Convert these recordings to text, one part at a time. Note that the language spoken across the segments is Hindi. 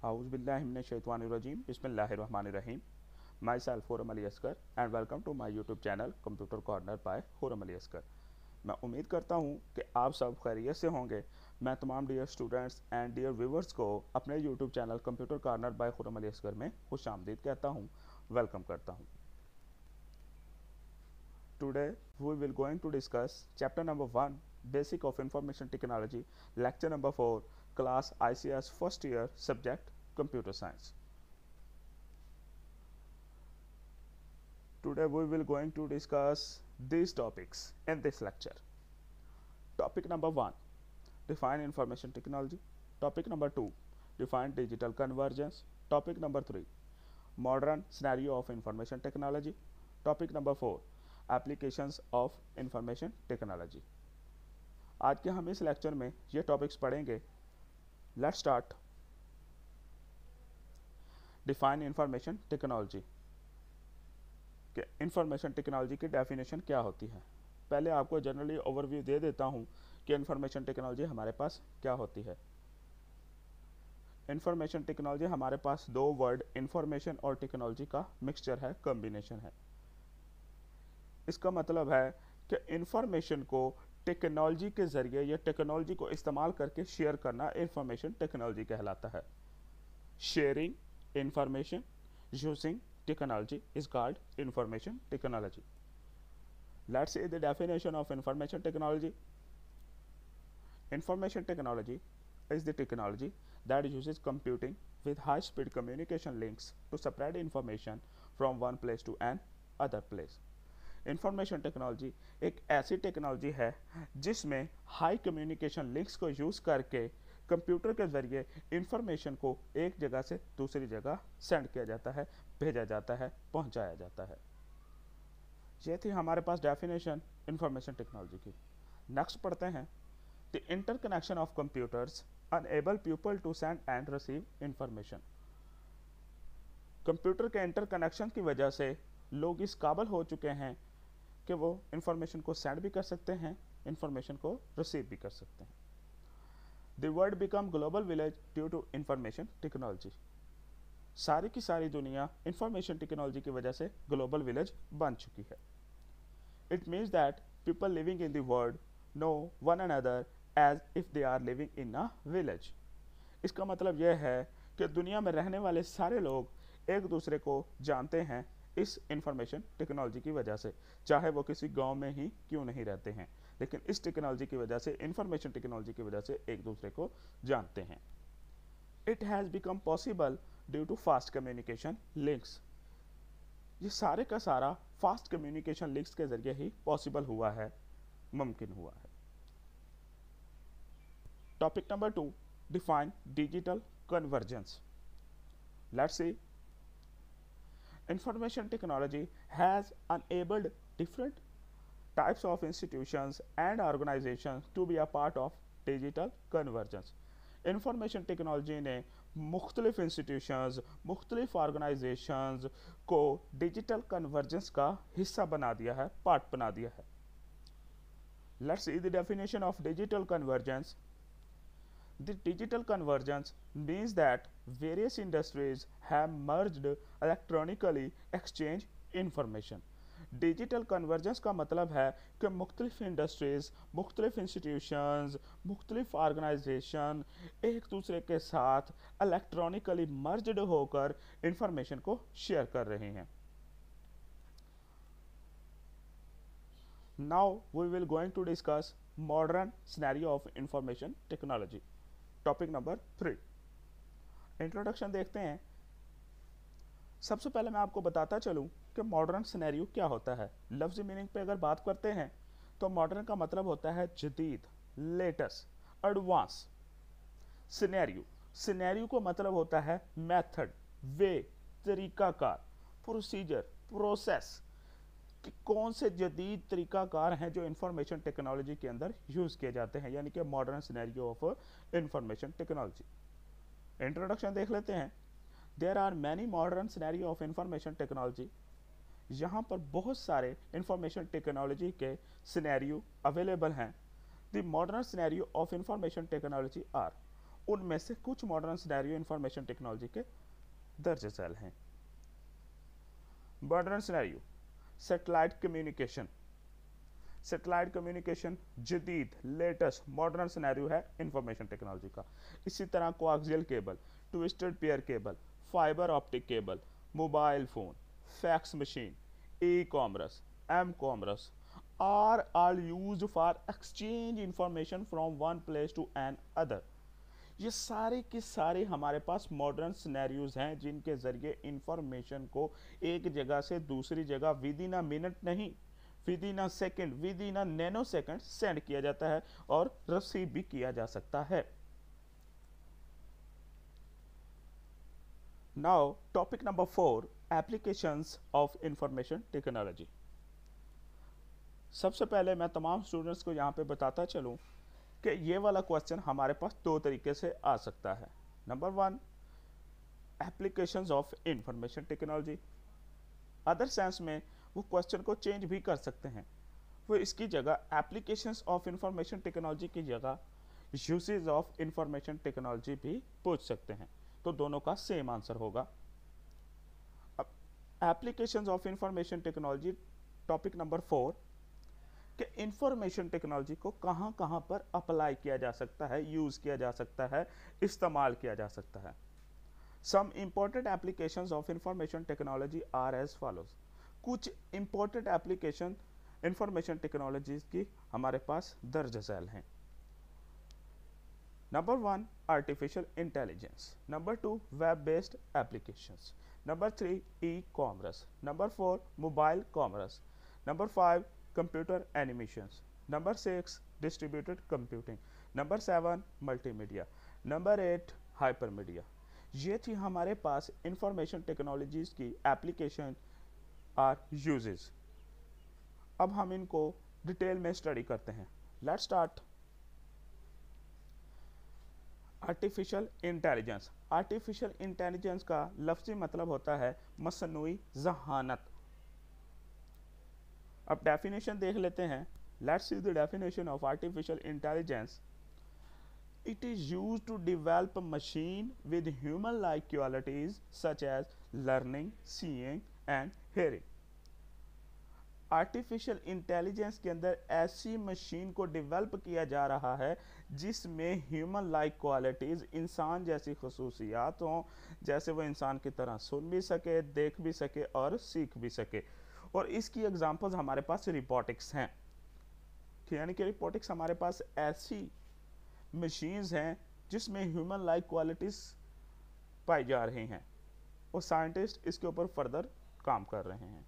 Auzubillahiminash-shaytanir-rajim. Bismillahir-rahmanir-rahim. Myself Khurram Ali Asgar and welcome to my YouTube channel Computer Corner by Khurram Ali Asgar. मैं उम्मीद करता हूँ कि आप सब खैरियत से होंगे। मैं तमाम dear students and dear viewers को अपने YouTube channel computer corner by Khurram Ali Asghar में खुशामदीद कहता हूँ, वेलकम करता हूँ। Today we will going to discuss chapter number 1 Basic of Information Technology, lecture number 4, class ICS first year, subject Computer Science. Today we will going to discuss these topics in this lecture. Topic number 1, define information technology. Topic number 2, define digital convergence. Topic number 3, modern scenario of information technology. Topic number 4, applications of information technology. आज के हम इस लेक्चर में ये टॉपिक्स पढ़ेंगे। Let's start. Define information technology कि इंफॉर्मेशन टेक्नोलॉजी की डेफिनेशन क्या होती है। पहले आपको जनरली ओवरव्यू दे देता हूँ कि इंफॉर्मेशन टेक्नोलॉजी हमारे पास क्या होती है। इंफॉर्मेशन टेक्नोलॉजी हमारे पास दो वर्ड इंफॉर्मेशन और टेक्नोलॉजी का मिक्सचर है, कॉम्बिनेशन है। इसका मतलब है कि इंफॉर्मेशन को टेक्नोलॉजी के ज़रिए या टेक्नोलॉजी को इस्तेमाल करके शेयर करना इंफॉर्मेशन टेक्नोलॉजी कहलाता है। Sharing information using technology is called information technology. Let's see the definition of information technology. Information technology is the technology that uses computing with high speed communication links to spread information from one place to another place. Information technology एक ऐसी टेक्नोलॉजी है जिसमें हाई कम्युनिकेशन लिंक्स को यूज़ करके कंप्यूटर के ज़रिए इंफॉर्मेशन को एक जगह से दूसरी जगह सेंड किया जाता है, भेजा जाता है, पहुंचाया जाता है। ये थी हमारे पास डेफिनेशन इंफॉर्मेशन टेक्नोलॉजी की। नेक्स्ट पढ़ते हैं। The interconnection of computers enable people to send and receive information. Computer के इंटरकनेक्शन की वजह से लोग इस काबिल हो चुके हैं कि वो इंफॉर्मेशन को सेंड भी कर सकते हैं, इंफॉर्मेशन को रिसीव भी कर सकते हैं। The world become global village due to information technology. सारी की सारी दुनिया इंफॉर्मेशन टेक्नोलॉजी की वजह से ग्लोबल विलेज बन चुकी है। It means that people living in the world know one another as if they are living in a village. इसका मतलब यह है कि दुनिया में रहने वाले सारे लोग एक दूसरे को जानते हैं इस इंफॉर्मेशन टेक्नोलॉजी की वजह से, चाहे वो किसी गांव में ही क्यों नहीं रहते हैं, लेकिन इस टेक्नोलॉजी की वजह से, इंफॉर्मेशन टेक्नोलॉजी की वजह से एक दूसरे को जानते हैं। It has become possible due to fast communication links. ये सारे का सारा फास्ट कम्युनिकेशन लिंक्स के जरिए ही पॉसिबल हुआ है, मुमकिन हुआ है। Topic number 2, define digital convergence. Let's see. Information technology has enabled different types of institutions and organizations to be a part of digital convergence. Information technology ने मुख्तलिफ इंस्टीट्यूशंस, मुख्तलिफ ऑर्गेनाइजेशंस को डिजिटल कन्वर्जेंस का हिस्सा बना दिया है, पार्ट बना दिया है। Let's see the definition of digital convergence. The digital convergence means that various industries have merged electronically exchange information. Digital convergence का मतलब है कि मुख्तलिफ इंडस्ट्रीज़, मुख्तलिफ इंस्टीट्यूशंस, मुख्तलिफ ऑर्गेनाइजेशन एक दूसरे के साथ इलेक्ट्रॉनिकली मर्ज्ड होकर इंफॉर्मेशन को शेयर कर रहे हैं। Now we will going to discuss modern scenario of information technology. Topic number 3, introduction देखते हैं। सबसे पहले मैं आपको बताता चलूं कि मॉडर्न सिनेरियो क्या होता है। लफ्ज़ी मीनिंग पे अगर बात करते हैं तो मॉडर्न का मतलब होता है जदीद, लेटेस्ट, एडवांस। सिनेरियो, सिनेरियो को मतलब होता है मेथड, वे, तरीकाकार, प्रोसीजर, प्रोसेस कि कौन से जदीद तरीकाकार हैं जो इंफॉर्मेशन टेक्नोलॉजी के अंदर यूज़ किए जाते हैं, यानी कि modern scenario of information technology. Introduction देख लेते हैं। There are many modern scenario of information technology. यहाँ पर बहुत सारे इंफॉर्मेशन टेक्नोलॉजी के सिनेरियो अवेलेबल हैं। The modern scenario of information technology are, उनमें से कुछ मॉडर्न सिनेरियो इंफॉर्मेशन टेक्नोलॉजी के दर्ज झैल हैं। Modern scenario, satellite communication. Satellite communication जदीद लेटेस्ट मॉडर्न सिनेरियो है इंफॉर्मेशन टेक्नोलॉजी का। इसी तरह coaxial cable, twisted pair cable, fibre optic cable, mobile phone, fax machine, e commerce, m commerce are all used for exchange information from one place to another. ये सारे के सारे हमारे पास मॉडर्न सिनेरियोज हैं जिनके जरिए इंफॉर्मेशन को एक जगह से दूसरी जगह विद इन अ मिनट नहीं, with in a second, with in a nano second send किया जाता है और रिसीव भी किया जा सकता है। Now topic number 4, applications of information technology. सबसे पहले मैं तमाम स्टूडेंट्स को यहाँ पे बताता चलूँ कि ये वाला क्वेश्चन हमारे पास दो तरीके से आ सकता है। Number 1, applications of information technology. Other sense में वो क्वेश्चन को चेंज भी कर सकते हैं, वो इसकी जगह एप्लीकेशंस ऑफ इंफॉर्मेशन टेक्नोलॉजी की जगह यूसेज ऑफ इंफॉर्मेशन टेक्नोलॉजी भी पूछ सकते हैं, तो दोनों का सेम आंसर होगा। अब applications of information technology topic number 4 कि इंफॉर्मेशन टेक्नोलॉजी को कहाँ कहाँ पर अप्लाई किया जा सकता है, यूज़ किया जा सकता है, इस्तेमाल किया जा सकता है। Some important applications of information technology are as follows. कुछ इंपॉर्टेंट एप्लीकेशन इंफॉर्मेशन टेक्नोलॉजीज की हमारे पास दर्ज झैल हैं। Number 1, artificial intelligence. Number 2, web based applications. Number 3, e commerce. Number 4, mobile commerce. Number 5, computer animations. Number 6, distributed computing. Number 7, multimedia. Number 8, hypermedia. ये थी हमारे पास इंफॉर्मेशन टेक्नोलॉजीज की एप्लीकेशन और यूजेस। अब हम इनको डिटेल में स्टडी करते हैं। Let's start. Artificial intelligence. Artificial intelligence का लफ्ज़ी मतलब होता है मसनूई ज़हानत। अब डेफिनेशन देख लेते हैं। Let's see the definition of artificial intelligence. It is used to develop a machine with human-like qualities such as learning, seeing and hearing. Artificial intelligence के अंदर ऐसी मशीन को डेवलप किया जा रहा है जिसमें ह्यूमन लाइक क्वालिटीज़, इंसान जैसी खसूसियात हों, जैसे वो इंसान की तरह सुन भी सके, देख भी सके और सीख भी सके। और इसकी एग्जांपल्स हमारे पास रिपोर्टिक्स हैं, यानी कि रिपोर्टिक्स हमारे पास ऐसी मशीन्स हैं जिसमें ह्यूमन लाइक क्वालिटीज़ पाई जा रही हैं और साइंटिस्ट इसके ऊपर फर्दर काम कर रहे हैं।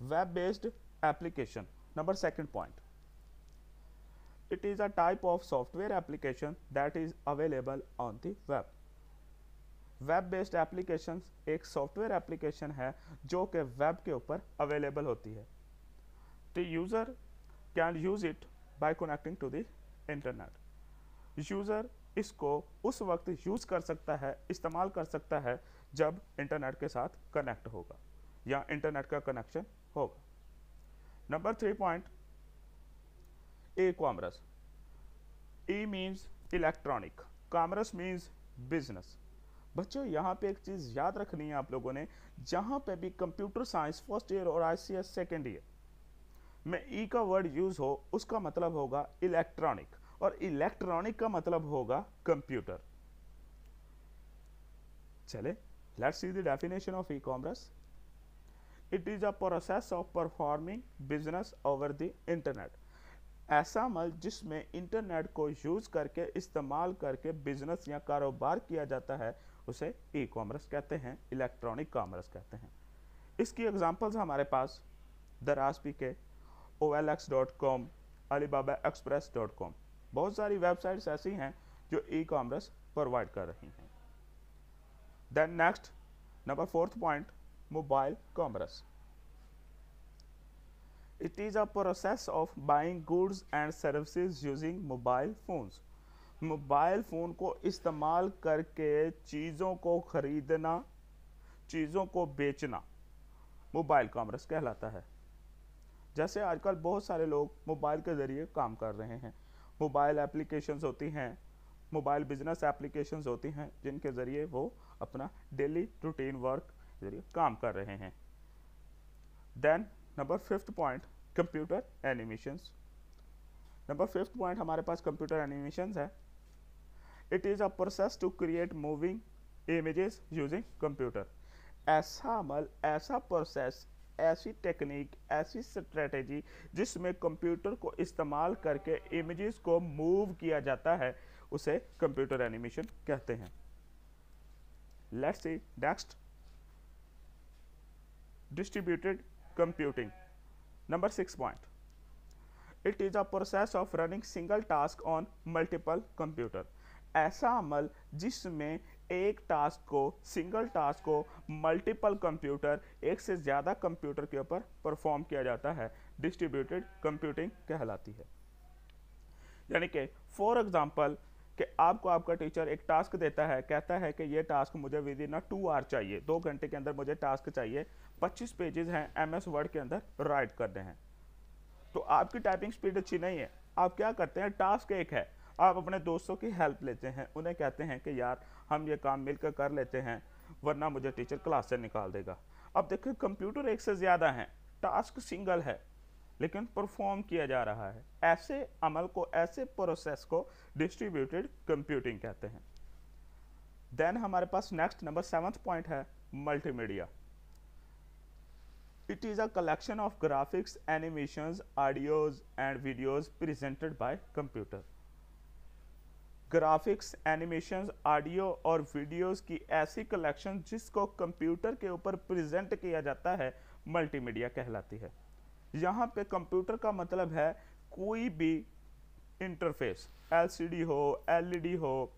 Web based application, number 2 point. It is a type of software application that is available on the web. Web based application एक सॉफ्टवेयर एप्लीकेशन है जो कि वेब के ऊपर अवेलेबल होती है। The user can use it by connecting to the internet. User इसको उस वक्त यूज़ कर सकता है, इस्तेमाल कर सकता है जब इंटरनेट के साथ कनेक्ट होगा या इंटरनेट का कनेक्शन होगा। Number 3 point, e commerce. E means electronic, commerce means business. बच्चों यहाँ पे एक चीज़ याद रखनी है आप लोगों ने, जहाँ पे भी कंप्यूटर साइंस फर्स्ट ईयर और ICS सेकेंड ईयर में ई का वर्ड यूज हो उसका मतलब होगा इलेक्ट्रॉनिक, और इलेक्ट्रॉनिक का मतलब होगा कंप्यूटर। चले, let's see the definition of e commerce. It is a process of performing business over the internet. ऐसा अमल जिसमें इंटरनेट को यूज करके, इस्तेमाल करके बिजनेस या कारोबार किया जाता है उसे ई कॉमर्स कहते हैं, इलेक्ट्रॉनिक कॉमर्स कहते हैं। इसकी एग्जांपल्स हमारे पास दराज के OLX.com, Alibaba-Express.com, बहुत सारी वेबसाइट्स ऐसी हैं जो ई कॉमर्स प्रोवाइड कर रही हैं। Then next, number 4 point, mobile commerce. It is a process of buying goods and services using mobile phones. Mobile phone को इस्तेमाल करके चीज़ों को खरीदना, चीज़ों को बेचना मोबाइल कॉमर्स कहलाता है। जैसे आजकल बहुत सारे लोग मोबाइल के ज़रिए काम कर रहे हैं, मोबाइल एप्लीकेशंस होती हैं मोबाइल बिजनेस एप्लीकेशंस होती हैं जिनके ज़रिए वो अपना डेली रूटीन वर्क जरिए काम कर रहे हैं। Then number 5th point, computer animations. Number 5th point हमारे पास कंप्यूटर एनिमेशंस है। It is a process to create moving images using computer. ऐसा अमल, ऐसा प्रोसेस, ऐसी टेक्निक, ऐसी स्ट्रेटेजी जिसमें कंप्यूटर को इस्तेमाल करके इमेजेस को मूव किया जाता है, उसे कंप्यूटर एनिमेशन कहते हैं। Let's see next, distributed computing. Number 6 point, it is a process of running single task on multiple computer. ऐसा अमल जिसमें एक टास्क को, सिंगल टास्क को मल्टीपल कंप्यूटर, एक से ज़्यादा कंप्यूटर के ऊपर परफॉर्म किया जाता है, डिस्ट्रीब्यूटेड कंप्यूटिंग कहलाती है। यानी कि फॉर एग्जांपल कि आपको आपका टीचर एक टास्क देता है, कहता है कि ये टास्क मुझे विद इन 2 आवर चाहिए, 2 घंटे के अंदर मुझे टास्क चाहिए, 25 पेजेस हैं MS वर्ड के अंदर राइट करने हैं। तो आपकी टाइपिंग स्पीड अच्छी नहीं है, आप क्या करते हैं, टास्क एक है, आप अपने दोस्तों की हेल्प लेते हैं, उन्हें कहते हैं कि यार हम ये काम मिलकर कर लेते हैं वरना मुझे टीचर क्लास से निकाल देगा। अब देखिए कंप्यूटर एक से ज़्यादा हैं, टास्क सिंगल है लेकिन परफॉर्म किया जा रहा है। ऐसे अमल को, ऐसे प्रोसेस को डिस्ट्रीब्यूटेड कंप्यूटिंग कहते हैं। देन हमारे पास नेक्स्ट नंबर 7th पॉइंट है multimedia. It is a collection of graphics, animations, audios and videos presented by computer. Graphics, animations, audio और वीडियोस की ऐसी कलेक्शन जिसको कंप्यूटर के ऊपर प्रेजेंट किया जाता है, मल्टीमीडिया कहलाती है। यहाँ पे कंप्यूटर का मतलब है कोई भी इंटरफेस, LCD हो, LED हो,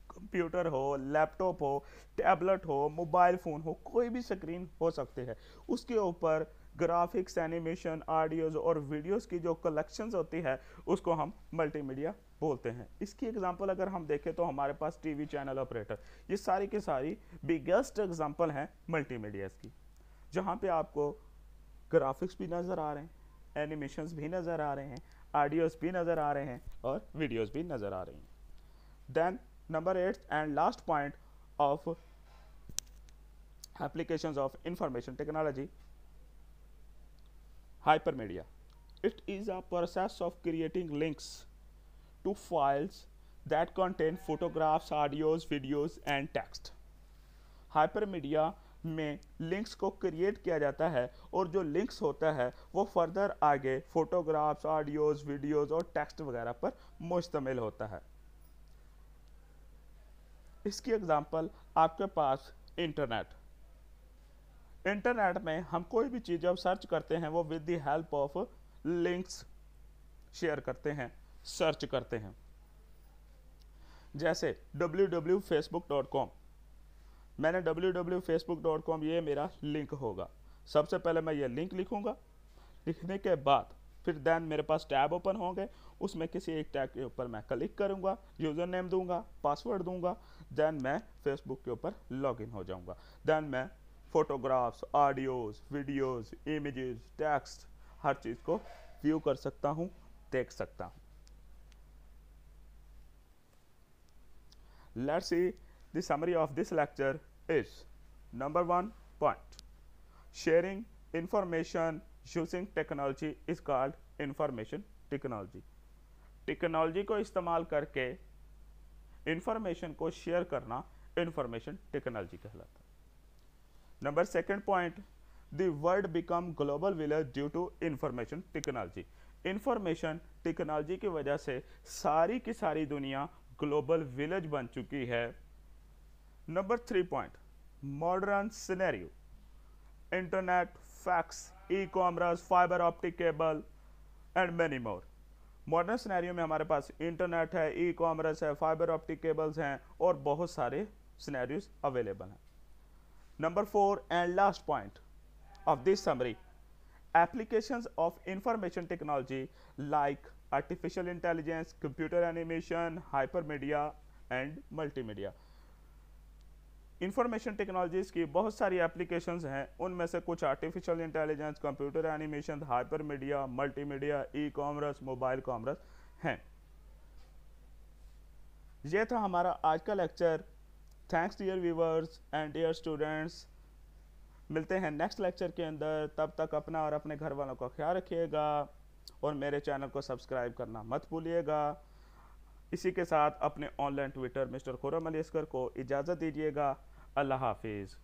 कंप्यूटर हो, लैपटॉप हो, टैबलेट हो, मोबाइल फ़ोन हो, कोई भी स्क्रीन हो सकते हैं, उसके ऊपर ग्राफिक्स, एनिमेशन, ऑडियोज और वीडियोस की जो कलेक्शंस होती है उसको हम मल्टीमीडिया बोलते हैं। इसकी एग्जांपल अगर हम देखें तो हमारे पास टीवी चैनल ऑपरेटर, ये सारी की सारी बिगेस्ट एग्जांपल हैं मल्टीमीडियाज की, जहाँ पे आपको ग्राफिक्स भी नज़र आ रहे हैं, एनिमेशंस भी नज़र आ रहे हैं, ऑडियोज भी नज़र आ रहे हैं और वीडियोज़ भी नज़र आ रही हैं। Then number 8 and last point of applications of information technology, hypermedia. It is a process of creating links to files that contain photographs, audios, videos and text. hypermedia में लिंक्स को क्रिएट किया जाता है और जो लिंक्स होता है वो फर्दर आगे फोटोग्राफ्स, ऑडियोज, वीडियोज और टेक्स्ट वगैरह पर मुश्तमिल होता है। इसकी एग्जांपल आपके पास इंटरनेट में हम कोई भी चीज़ जब सर्च करते हैं वो with the help of links share करते हैं, सर्च करते हैं। जैसे www.facebook.com, मैंने www.facebook.com, ये मेरा लिंक होगा। सबसे पहले मैं ये लिंक लिखूंगा, लिखने के बाद फिर देन मेरे पास टैब ओपन होंगे, उसमें किसी एक टैग के ऊपर मैं क्लिक करूंगा, यूज़र नेम दूंगा, पासवर्ड दूंगा, देन मैं फेसबुक के ऊपर लॉगिन हो जाऊंगा। देन मैं photographs, audios, videos, images, text, हर चीज़ को व्यू कर सकता हूं, देख सकता हूं। Let's see the summary of this lecture is number 1 point, sharing information using technology is called information technology. Technology को इस्तेमाल करके इंफॉर्मेशन को शेयर करना इंफॉर्मेशन टेक्नोलॉजी कहलाता है। Number 2 point, the world become global village due to information technology. Information technology की वजह से सारी की सारी दुनिया ग्लोबल विलेज बन चुकी है। Number 3 point, modern scenario, internet, fax, e-commerce, fibre optic cable and many more. Modern scenario में हमारे पास इंटरनेट है, ई-कॉमर्स है, फाइबर ऑप्टिक केबल्स हैं और बहुत सारे सिनेरियोज अवेलेबल हैं। Number 4 and last point of this summary, applications of information technology like artificial intelligence, computer animation, hypermedia and multimedia. Information technologies की बहुत सारी एप्लीकेशंस हैं, उनमें से कुछ artificial intelligence, computer animation, hypermedia, multimedia, e-commerce, mobile commerce हैं। ये था हमारा आज का lecture. Thanks dear viewers and dear students. मिलते हैं नेक्स्ट लेक्चर के अंदर, तब तक अपना और अपने घर वालों का ख्याल रखिएगा और मेरे चैनल को सब्सक्राइब करना मत भूलिएगा। इसी के साथ अपने online Twitter mister Khurram Ali Asghar को इजाज़त दीजिएगा। अल्लाह हाफिज़।